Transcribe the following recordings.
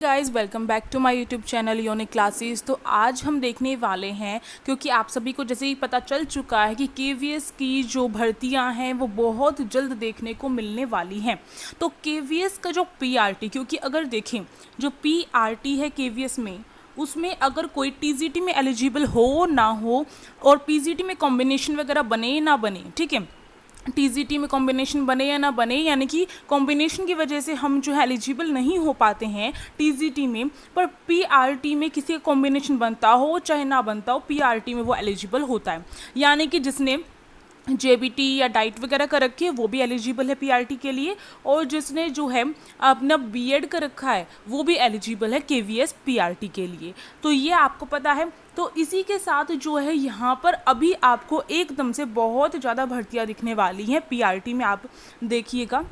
Guys welcome back to my YouTube channel unique classes. तो आज हम देखने वाले हैं, क्योंकि आप सभी को जैसे ही पता चल चुका है कि केवीएस की जो भर्तियां हैं वो बहुत जल्द देखने को मिलने वाली हैं। तो केवीएस का जो पीआरटी, क्योंकि अगर देखें जो पीआरटी है केवीएस में, उसमें अगर कोई टीजीटी में एलिजिबल हो ना हो और पीजीटी में कॉम्बिनेशन वगैरह बने ना बने, ठीक है, टीजीटी में कॉम्बिनेशन बने या ना बने, यानी कि कॉम्बिनेशन की वजह से हम जो है एलिजिबल नहीं हो पाते हैं टीजीटी में, पर पीआरटी में किसी का कॉम्बिनेशन बनता हो चाहे ना बनता हो, पीआरटी में वो एलिजिबल होता है। यानी कि जिसने जेबीटी या डाइट वगैरह कर रखी है वो भी एलिजिबल है पीआरटी के लिए, और जिसने जो है अपना बीएड कर रखा है वो भी एलिजिबल है केवीएस पीआरटी के लिए। तो ये आपको पता है। तो इसी के साथ जो है यहाँ पर अभी आपको एकदम से बहुत ज़्यादा भर्तियाँ दिखने वाली हैं पीआरटी में, आप देखिएगा।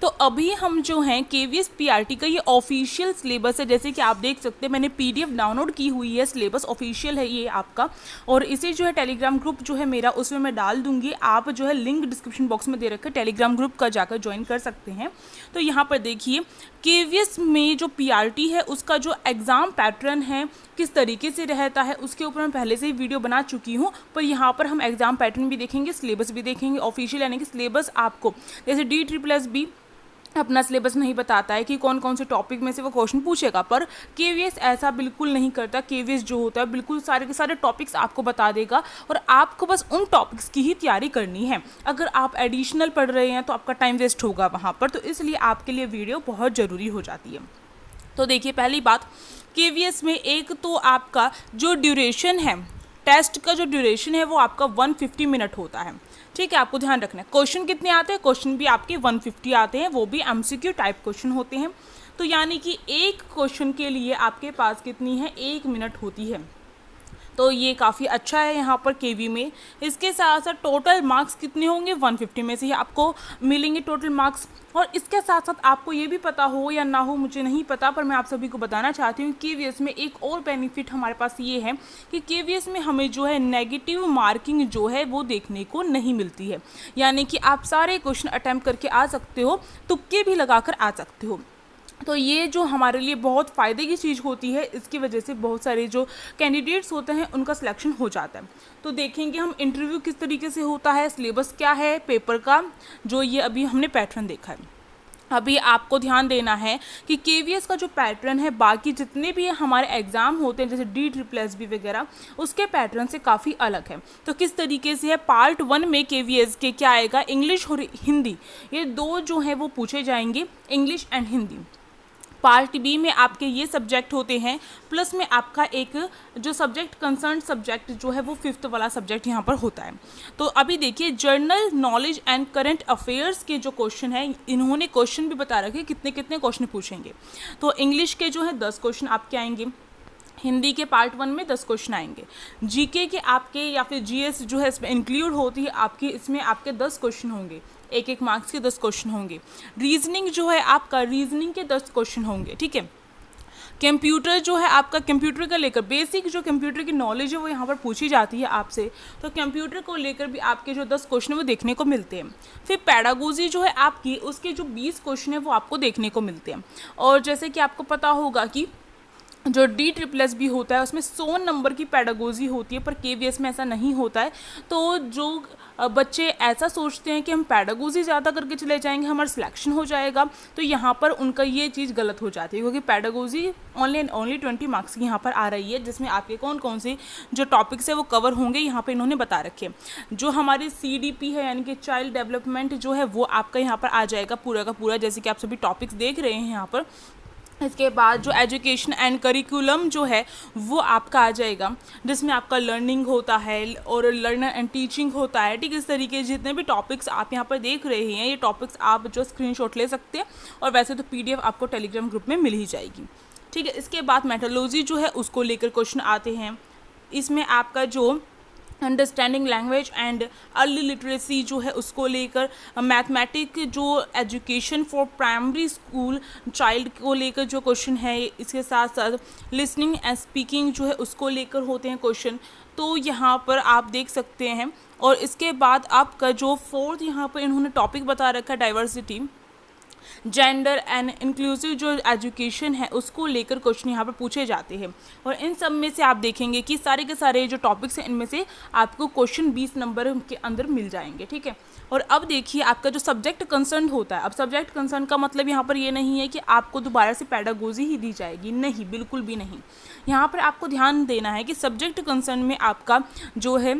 तो अभी हम जो हैं केवीएस पीआरटी का ये ऑफिशियल सिलेबस है, जैसे कि आप देख सकते हैं मैंने पीडीएफ डाउनलोड की हुई है, सिलेबस ऑफिशियल है ये आपका, और इसे जो है टेलीग्राम ग्रुप जो है मेरा उसमें मैं डाल दूंगी, आप जो है लिंक डिस्क्रिप्शन बॉक्स में दे रखा है, टेलीग्राम ग्रुप का जाकर ज्वाइन कर सकते हैं। तो यहाँ पर देखिए केवीएस में जो पीआरटी है उसका जो एग्ज़ाम पैटर्न है किस तरीके से रहता है उसके ऊपर मैं पहले से ही वीडियो बना चुकी हूँ, पर यहाँ पर हम एग्ज़ाम पैटर्न भी देखेंगे, सिलेबस भी देखेंगे ऑफिशियल, यानी कि सिलेबस आपको जैसे DSSS अपना सिलेबस नहीं बताता है कि कौन कौन से टॉपिक में से वो क्वेश्चन पूछेगा, पर केवीएस ऐसा बिल्कुल नहीं करता। केवीएस जो होता है बिल्कुल सारे के सारे टॉपिक्स आपको बता देगा और आपको बस उन टॉपिक्स की ही तैयारी करनी है। अगर आप एडिशनल पढ़ रहे हैं तो आपका टाइम वेस्ट होगा वहाँ पर, तो इसलिए आपके लिए वीडियो बहुत ज़रूरी हो जाती है। तो देखिए पहली बात, केवीएस में एक तो आपका जो ड्यूरेशन है, टेस्ट का जो ड्यूरेशन है वो आपका 150 मिनट होता है, ठीक है, आपको ध्यान रखना है। क्वेश्चन कितने आते हैं, क्वेश्चन भी आपके 150 आते हैं, वो भी एमसीक्यू टाइप क्वेश्चन होते हैं। तो यानी कि एक क्वेश्चन के लिए आपके पास कितनी है, 1 मिनट होती है। तो ये काफ़ी अच्छा है यहाँ पर केवी में। इसके साथ साथ टोटल मार्क्स कितने होंगे, 150 में से ही आपको मिलेंगे टोटल मार्क्स। और इसके साथ साथ आपको ये भी पता हो या ना हो मुझे नहीं पता, पर मैं आप सभी को बताना चाहती हूँ केवीएस में एक और बेनिफिट हमारे पास ये है कि केवीएस में हमें जो है नेगेटिव मार्किंग जो है वो देखने को नहीं मिलती है। यानी कि आप सारे क्वेश्चन अटैम्प्ट करके आ सकते हो, तुक्के भी लगाकर आ सकते हो। तो ये जो हमारे लिए बहुत फ़ायदे की चीज़ होती है, इसकी वजह से बहुत सारे जो कैंडिडेट्स होते हैं उनका सिलेक्शन हो जाता है। तो देखेंगे हम इंटरव्यू किस तरीके से होता है, सिलेबस क्या है पेपर का, जो ये अभी हमने पैटर्न देखा है। अभी आपको ध्यान देना है कि केवीएस का जो पैटर्न है बाकी जितने भी हमारे एग्ज़ाम होते हैं जैसे DSSB वगैरह, उसके पैटर्न से काफ़ी अलग है। तो किस तरीके से है, पार्ट 1 में केवीएस के क्या आएगा, इंग्लिश और हिंदी, ये दो जो है वो पूछे जाएंगे, English and Hindi. Part B में आपके ये सब्जेक्ट होते हैं, प्लस में आपका एक जो सब्जेक्ट कंसर्न सब्जेक्ट जो है वो 5th वाला सब्जेक्ट यहाँ पर होता है। तो अभी देखिए general knowledge and current affairs के जो क्वेश्चन है, इन्होंने क्वेश्चन भी बता रखे कितने कितने क्वेश्चन पूछेंगे। तो इंग्लिश के जो है 10 क्वेश्चन आपके आएंगे, हिंदी के पार्ट 1 में 10 क्वेश्चन आएंगे, जीके के आपके या फिर जीएस जो है इसमें इंक्लूड होती है आपकी, इसमें आपके 10 क्वेश्चन होंगे, एक एक मार्क्स के 10 क्वेश्चन होंगे। रीजनिंग जो है आपका, रीजनिंग के 10 क्वेश्चन होंगे, ठीक है। कंप्यूटर जो है आपका, कंप्यूटर का लेकर बेसिक जो कंप्यूटर की नॉलेज है वो यहाँ पर पूछी जाती है आपसे, तो कंप्यूटर को लेकर भी आपके जो 10 क्वेश्चन वो देखने को मिलते हैं। फिर पैडागोजी जो है आपकी, उसके जो 20 क्वेश्चन है वो आपको देखने को मिलते हैं। और जैसे कि आपको पता होगा कि जो DSSB होता है उसमें 100 नंबर की पैडागोजी होती है, पर केवीएस में ऐसा नहीं होता है। तो जो बच्चे ऐसा सोचते हैं कि हम पैडागोजी ज़्यादा करके चले जाएंगे हमारा सिलेक्शन हो जाएगा, तो यहाँ पर उनका ये चीज़ गलत हो जाती है, क्योंकि pedagogy only and only 20 marks की यहाँ पर आ रही है, जिसमें आपके कौन कौन से जो टॉपिक्स है वो कवर होंगे यहाँ पर इन्होंने बता रखे। जो हमारी CDP है यानी कि चाइल्ड डेवलपमेंट जो है वो आपका यहाँ पर आ जाएगा पूरा का पूरा, जैसे कि आप सभी टॉपिक्स देख रहे हैं यहाँ पर। इसके बाद जो एजुकेशन एंड करिकुलम जो है वो आपका आ जाएगा, जिसमें आपका लर्निंग होता है और लर्नर एंड टीचिंग होता है, ठीक। इस तरीके जितने भी टॉपिक्स आप यहाँ पर देख रहे हैं, ये टॉपिक्स आप जो स्क्रीनशॉट ले सकते हैं, और वैसे तो PDF आपको टेलीग्राम ग्रुप में मिल ही जाएगी, ठीक है। इसके बाद मेट्रोलॉजी जो है उसको लेकर क्वेश्चन आते हैं। इसमें आपका जो understanding language and early literacy जो है उसको लेकर, मैथमेटिक जो education for primary school child को लेकर जो क्वेश्चन है, इसके साथ साथ लिसनिंग एंड स्पीकिंग जो है उसको लेकर होते हैं क्वेश्चन। तो यहाँ पर आप देख सकते हैं। और इसके बाद आपका जो 4th यहाँ पर इन्होंने टॉपिक बता रखा है डाइवर्सिटी, जेंडर एंड इंक्लूसिव जो एजुकेशन है उसको लेकर क्वेश्चन यहाँ पर पूछे जाते हैं। और इन सब में से आप देखेंगे कि सारे के सारे जो टॉपिक्स हैं इनमें से आपको क्वेश्चन 20 नंबर के अंदर मिल जाएंगे, ठीक है। और अब देखिए आपका जो सब्जेक्ट कंसर्न होता है, अब सब्जेक्ट कंसर्न का मतलब यहाँ पर ये नहीं है कि आपको दोबारा से पैडागोजी ही दी जाएगी, नहीं, बिल्कुल भी नहीं। यहाँ पर आपको ध्यान देना है कि सब्जेक्ट कंसर्न में आपका जो है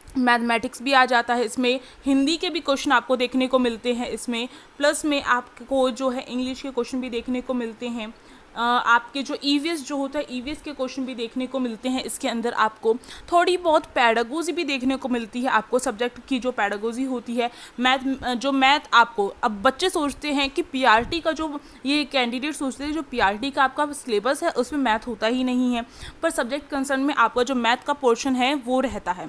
मैथमेटिक्स भी आ जाता है, इसमें हिंदी के भी क्वेश्चन आपको देखने को मिलते हैं इसमें, प्लस में आपको जो है इंग्लिश के क्वेश्चन भी देखने को मिलते हैं, आपके जो ईवीएस जो होता है ईवीएस के क्वेश्चन भी देखने को मिलते हैं। इसके अंदर आपको थोड़ी बहुत पैडागोजी भी देखने को मिलती है, आपको सब्जेक्ट की जो पैडागोजी होती है, मैथ आपको, अब बच्चे सोचते हैं कि पीआरटी का जो ये कैंडिडेट सोचते हैं जो पीआरटी का आपका सिलेबस है उसमें मैथ होता ही नहीं है, पर सब्जेक्ट कंसर्न में आपका जो मैथ का पोर्शन है वो रहता है,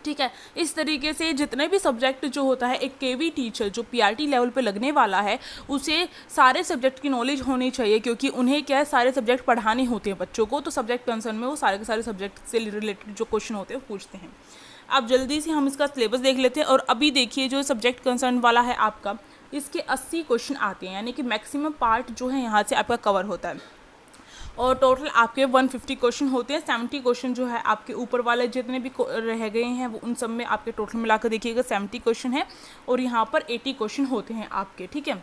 ठीक है। इस तरीके से जितने भी सब्जेक्ट जो होता है एक केवी टीचर जो पीआरटी लेवल पे लगने वाला है उसे सारे सब्जेक्ट की नॉलेज होनी चाहिए, क्योंकि उन्हें क्या है सारे सब्जेक्ट पढ़ाने होते हैं बच्चों को, तो सब्जेक्ट कंसर्न में वो सारे के सारे सब्जेक्ट से रिलेटेड जो क्वेश्चन होते हैं वो पूछते हैं। अब जल्दी से हम इसका सिलेबस देख लेते हैं। और अभी देखिए जो सब्जेक्ट कंसर्न वाला है आपका, इसके 80 क्वेश्चन आते हैं, यानी कि मैक्सिमम पार्ट जो है यहाँ से आपका कवर होता है। और टोटल आपके 150 क्वेश्चन होते हैं। 70 क्वेश्चन जो है आपके ऊपर वाले जितने भी रह गए हैं वो उन सब में आपके टोटल मिलाकर देखिएगा 70 क्वेश्चन है, और यहाँ पर 80 क्वेश्चन होते हैं आपके, ठीक है।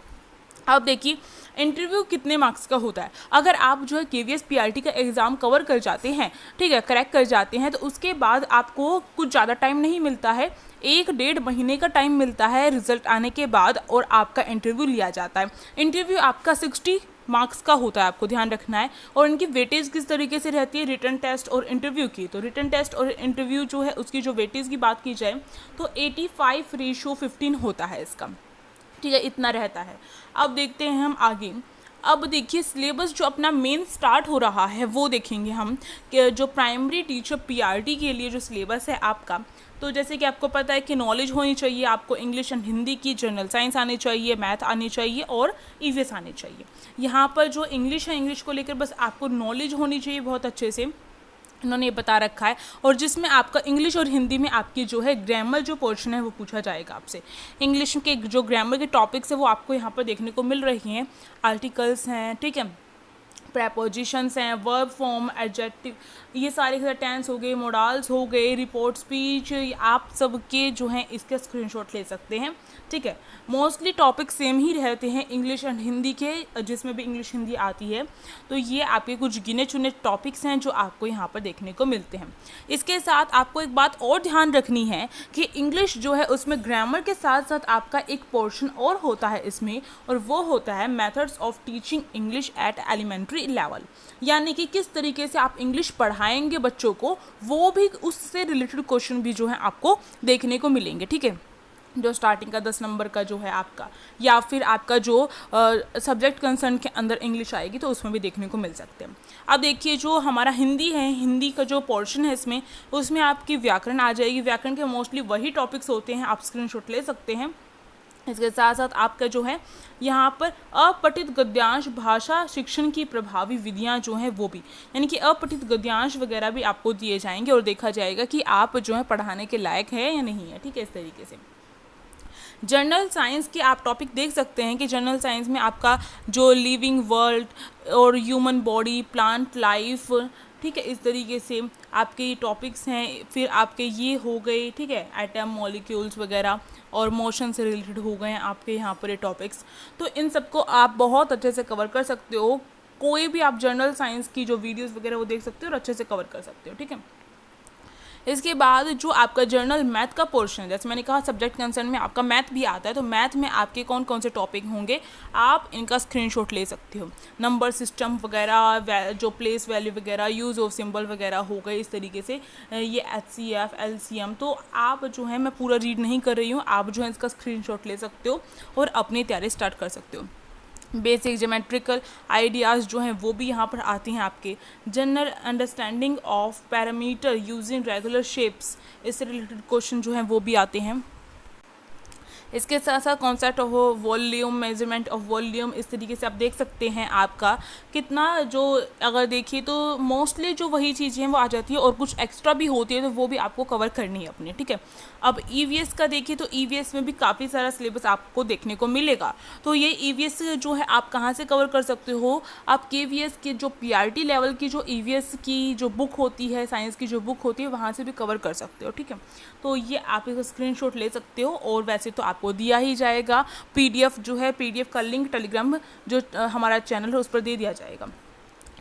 अब देखिए इंटरव्यू कितने मार्क्स का होता है। अगर आप जो है केवीएस पीआरटी का एग्ज़ाम कवर कर जाते हैं, ठीक है, क्रैक कर जाते हैं, तो उसके बाद आपको कुछ ज़्यादा टाइम नहीं मिलता है, 1-1.5 महीने का टाइम मिलता है रिजल्ट आने के बाद, और आपका इंटरव्यू लिया जाता है। इंटरव्यू आपका 60 मार्क्स का होता है, आपको ध्यान रखना है। और इनकी वेटेज किस तरीके से रहती है रिटन टेस्ट और इंटरव्यू की, तो रिटन टेस्ट और इंटरव्यू जो है उसकी जो वेटेज की बात की जाए तो 85:15 होता है इसका, ठीक है, इतना रहता है। अब देखते हैं हम आगे। अब देखिए सिलेबस जो अपना मेन स्टार्ट हो रहा है वो देखेंगे हम कि जो प्राइमरी टीचर पीआरटी के लिए जो सिलेबस है आपका, तो जैसे कि आपको पता है कि नॉलेज होनी चाहिए, आपको इंग्लिश एंड हिंदी की, जनरल साइंस आनी चाहिए, मैथ आनी चाहिए और ईवीएस आनी चाहिए। यहाँ पर जो इंग्लिश है इंग्लिश को लेकर बस आपको नॉलेज होनी चाहिए बहुत अच्छे से, इन्होंने ये बता रखा है। और जिसमें आपका इंग्लिश और हिंदी में आपकी जो है ग्रामर जो पोर्शन है वो पूछा जाएगा आपसे। इंग्लिश के जो ग्रामर के टॉपिक्स है वो आपको यहाँ पर देखने को मिल रही हैं, आर्टिकल्स हैं, ठीक है, प्रेपोजिशंस हैं, वर्ब फॉर्म, एडजेक्टिव, ये सारे टेंस हो गए, मोडाल्स हो गए, रिपोर्ट स्पीच, आप सबके जो हैं इसके स्क्रीनशॉट ले सकते हैं, ठीक है। मोस्टली टॉपिक सेम ही रहते हैं इंग्लिश एंड हिंदी के, जिसमें भी इंग्लिश हिंदी आती है, तो ये आपके कुछ गिने चुने टॉपिक्स हैं जो आपको यहाँ पर देखने को मिलते हैं। इसके साथ आपको एक बात और ध्यान रखनी है कि इंग्लिश जो है उसमें ग्रामर के साथ साथ आपका एक पोर्शन और होता है इसमें, और वो होता है methods of teaching English at elementary level, यानी कि किस तरीके से आप इंग्लिश पढ़ाएंगे बच्चों को, वो भी उससे रिलेटेड क्वेश्चन भी जो है आपको देखने को मिलेंगे, ठीक है। जो स्टार्टिंग का 10 नंबर का जो है आपका, या फिर आपका जो सब्जेक्ट कंसर्न के अंदर इंग्लिश आएगी तो उसमें भी देखने को मिल सकते हैं। अब देखिए जो हमारा हिंदी है, हिंदी का जो पोर्शन है इसमें, उसमें आपकी व्याकरण आ जाएगी। व्याकरण के मोस्टली वही टॉपिक्स होते हैं, आप स्क्रीनशॉट ले सकते हैं। इसके साथ साथ आपका जो है यहाँ पर अपठित गद्यांश भाषा शिक्षण की प्रभावी विधियाँ जो हैं वो भी, यानी कि अपठित गद्यांश वगैरह भी आपको दिए जाएंगे और देखा जाएगा कि आप जो है पढ़ाने के लायक है या नहीं है, ठीक है, इस तरीके से। जनरल साइंस के आप टॉपिक देख सकते हैं कि जनरल साइंस में आपका जो लिविंग वर्ल्ड और ह्यूमन बॉडी, प्लांट लाइफ, ठीक है, इस तरीके से आपके ये टॉपिक्स हैं। फिर आपके ये हो गए, ठीक है, एटम, मॉलिक्यूल्स वगैरह और मोशन से रिलेटेड हो गए हैं आपके यहाँ पर ये टॉपिक्स। तो इन सबको आप बहुत अच्छे से कवर कर सकते हो, कोई भी आप जनरल साइंस की जो वीडियोस वगैरह वो देख सकते हो और अच्छे से कवर कर सकते हो, ठीक है। इसके बाद जो आपका जर्नल मैथ का पोर्शन है, जैसे मैंने कहा सब्जेक्ट कंसर्न में आपका मैथ भी आता है, तो मैथ में आपके कौन कौन से टॉपिक होंगे आप इनका स्क्रीनशॉट ले सकते हो। नंबर सिस्टम वगैरह, जो प्लेस वैल्यू वगैरह, यूज़ ऑफ सिंबल वगैरह हो गए, इस तरीके से ये HCF, LCM, तो आप जो है, मैं पूरा रीड नहीं कर रही हूँ, आप जो है इसका स्क्रीनशॉट ले सकते हो और अपनी तैयारी स्टार्ट कर सकते हो। बेसिक ज्योमेट्रिकल आइडियाज़ जो हैं वो भी यहाँ पर आती हैं आपके। General understanding of parameter using regular shapes, इससे रिलेटेड क्वेश्चन जो हैं वो भी आते हैं। इसके साथ साथ concept of volume, measurement of volume, इस तरीके से आप देख सकते हैं आपका कितना जो, अगर देखिए तो मोस्टली जो वही चीज़ें हैं वो आ जाती है और कुछ एक्स्ट्रा भी होती है तो वो भी आपको कवर करनी है अपनी, ठीक है। अब ईवीएस का देखिए तो ईवीएस में भी काफ़ी सारा सिलेबस आपको देखने को मिलेगा। तो ये ईवीएस जो है आप कहाँ से कवर कर सकते हो, आप केवीएस के जो पीआरटी लेवल की जो ईवीएस की जो बुक होती है, साइंस की जो बुक होती है, वहाँ से भी कवर कर सकते हो, ठीक है। तो ये आप इसका स्क्रीनशॉट ले सकते हो और वैसे तो आपको दिया ही जाएगा पीडीएफ जो है, पीडीएफ का लिंक टेलीग्राम जो हमारा चैनल है उस पर दे दिया जाएगा,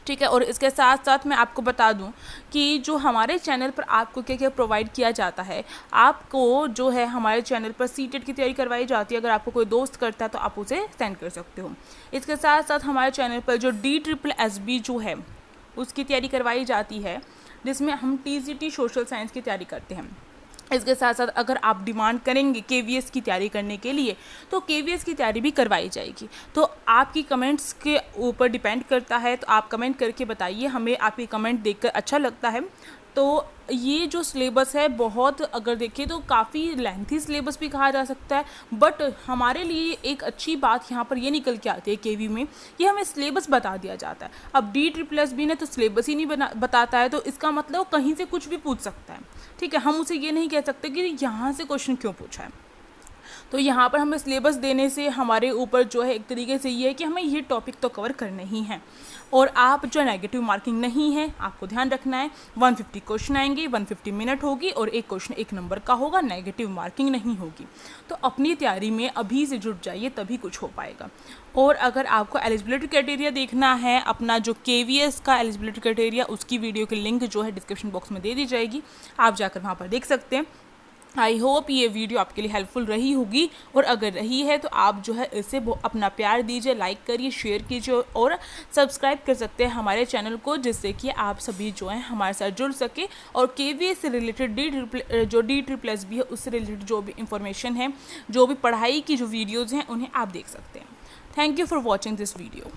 ठीक है। और इसके साथ साथ मैं आपको बता दूं कि जो हमारे चैनल पर आपको क्या क्या प्रोवाइड किया जाता है, आपको जो है हमारे चैनल पर सीटेट की तैयारी करवाई जाती है। अगर आपको कोई दोस्त करता है तो आप उसे सेंड कर सकते हो। इसके साथ साथ हमारे चैनल पर जो DSSB जो है उसकी तैयारी करवाई जाती है, जिसमें हम TCT सोशल साइंस की तैयारी करते हैं। इसके साथ साथ अगर आप डिमांड करेंगे केवीएस की तैयारी करने के लिए तो केवीएस की तैयारी भी करवाई जाएगी। तो आपकी कमेंट्स के ऊपर डिपेंड करता है, तो आप कमेंट करके बताइए, हमें आपके कमेंट देखकर अच्छा लगता है। तो ये जो सिलेबस है बहुत, अगर देखें तो काफ़ी लेंथी सिलेबस भी कहा जा सकता है, बट हमारे लिए एक अच्छी बात यहाँ पर ये निकल के आती है केवी में, ये हमें सिलेबस बता दिया जाता है। अब DSSB ने तो सिलेबस ही नहीं बताता है, तो इसका मतलब कहीं से कुछ भी पूछ सकता है, ठीक है। हम उसे ये नहीं कह सकते कि यहाँ से क्वेश्चन क्यों पूछा है। तो यहाँ पर हमें सिलेबस देने से हमारे ऊपर जो है एक तरीके से ये है कि हमें ये टॉपिक तो कवर करने ही हैं। और आप जो नेगेटिव मार्किंग नहीं है, आपको ध्यान रखना है 150 क्वेश्चन आएंगे, 150 मिनट होगी और एक क्वेश्चन 1 नंबर का होगा, नेगेटिव मार्किंग नहीं होगी। तो अपनी तैयारी में अभी से जुट जाइए, तभी कुछ हो पाएगा। और अगर आपको एलिजिबिलिटी क्राइटेरिया देखना है, अपना जो केवीएस का एलिजिबिलिटी क्राइटेरिया, उसकी वीडियो की लिंक जो है डिस्क्रिप्शन बॉक्स में दे दी जाएगी, आप जाकर वहाँ पर देख सकते हैं। आई होप ये वीडियो आपके लिए हेल्पफुल रही होगी, और अगर रही है तो आप जो है इसे अपना प्यार दीजिए, लाइक करिए, शेयर कीजिए और सब्सक्राइब कर सकते हैं हमारे चैनल को, जिससे कि आप सभी जो हैं हमारे साथ जुड़ सके और केवीएस से रिलेटेड जो DSSB है उससे रिलेटेड जो भी इंफॉर्मेशन है, जो भी पढ़ाई की जो वीडियोज़ हैं, उन्हें आप देख सकते हैं। Thank you for watching this video.